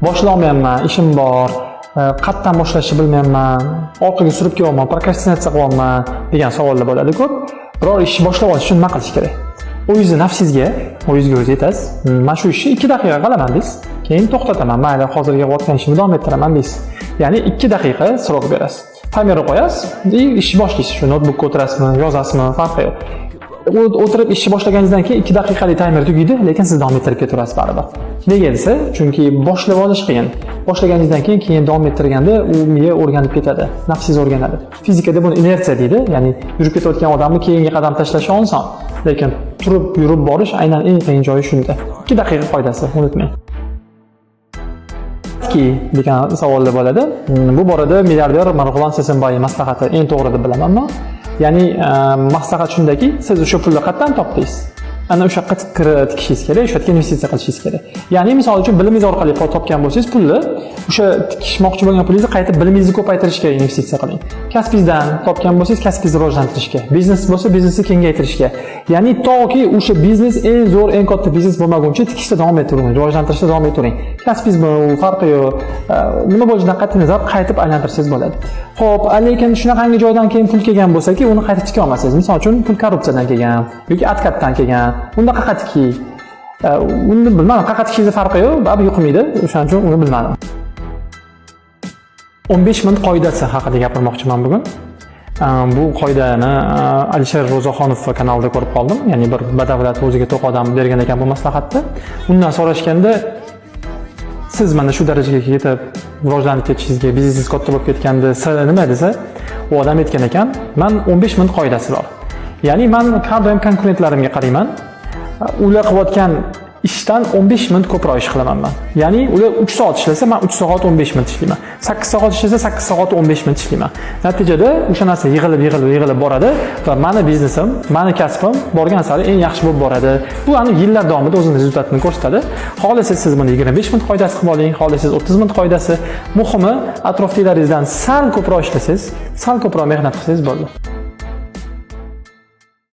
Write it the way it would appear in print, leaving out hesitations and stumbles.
boshlay olmayapman, ishim bor, qayerdan boshlashni bilmayapman, orqaga surib kelyapman, prokrastinatsiya qilyapman degan savollar bo'ladi ko'p. Biror ishni boshlab olish uchun nima qilish kerak? O'zingizni nafsingizga, o'zingizga o'zi aytasiz. Men shu ishni 2 daqiqa qilaman deysiz. Keyin to'xtataman. Mayli, hozirgi qilayotgan ishimni davom ettiraman deysiz. Ya'ni 2 daqiqa srok berasiz. Timer qo'yasiz, ishni boshlaysiz. Shu notebookga o'tirasizmi, yozasizmi, farqi yo'q. O'tirib ishni boshlaganingizdan keyin 2 daqiqalik timer tugaydi, lekin siz davom ettirib ketaverasiz baribir. Nega desa, chunki boshlab olish qiyin. Boshlaganingizdan keyin davom ettirganda u miya o'rganib ketadi, nafsingiz o'rganadi. Fizikada buni inersiya deydi, ya'ni yurib ketayotgan odamni keyingi qadam tashlashi oson, lekin turib yurib borish aynan eng qiyin joyi shunda. 2 daqiqa qoidasi, unutmang. degan savollar bo'ladi. Bu borada milliarder Marg'ilon Sesonboyev maslahati eng to'g'ri deb bilaman men. Ya'ni maslahat shundaki, siz o'sha pulni qayerdan topdingiz? Ana o'sha qitqira tikishingiz kerak, o'sha yerga investitsiya qilishingiz kerak. Ya'ni misol uchun bilimingiz orqali topgan bo'lsangiz pulni, o'sha tikishmoqchi bo'lgan pulingizni qaytib bilimingizni ko'paytirishga investitsiya qiling. Kasbingizdan topgan bo'lsangiz kasbingizni rivojlantirishga, biznes bo'lsa biznesni kengaytirishga. Ya'ni toki o'sha biznes eng zo'r, eng katta biznes bo'lmaguncha tikishda davom ettiring, rivojlantirishda davom ettiring. Kasbingiz bu farqi yo'q. Nima bo'lishidan qat'iy nazar qaytib aylantirsangiz bo'ladi. Xo'p, lekin shunaqangi joydan keyin pul kelgan bo'lsa-ki, uni qaytib tika olmasangiz. Misol uchun pul korrupsiyadan kelgan yoki atkatdan kelgan. Unda qaqatiki, uni bilmadim, qaqatikingizda farqi yo'q, baribir yuqmaydi, o'shaning uchun uni bilmadim. 15 minut qoidasi haqida gapirmoqchiman bugun. Bu qoidani Alisher Ro'zaxonov kanalida ko'rib qoldim. Ya'ni bir badavlat o'ziga to'q odam bergan ekan bu maslahatni. Undan so'rashganda, siz mana shu darajaga yetib rivojlanib ketishingizga, biznesingiz katta bo'lib ketganda siri nima desa, u odam aytgan ekan, "Men 15 minut qoidasi bor." Ya'ni men har doim konkurentlarimga qarayman. Ular qilayotgan ishdan 15 minut ko'proq ish qilaman men. Ya'ni ular 3 soat ishlasa, men 3 soat 15 minut ishlayman. 8 soat ishlasa, 8 soat 15 minut ishlayman. Natijada o'sha narsa yig'ilib boradi va meni biznesim, meni kasbim borgan sari eng yaxshi bo'lib boradi. Bu aniq yillar davomida o'zining rezultatini ko'rsatadi. Xohlasangiz siz buni 25 minut qoidasi qilib oling, xohlasangiz 30 minut qoidasi. Muhimi, atrofdagilaringizdan sal ko'proq ishlasangiz, sal ko'proq mehnat qilsangiz bo'ldi.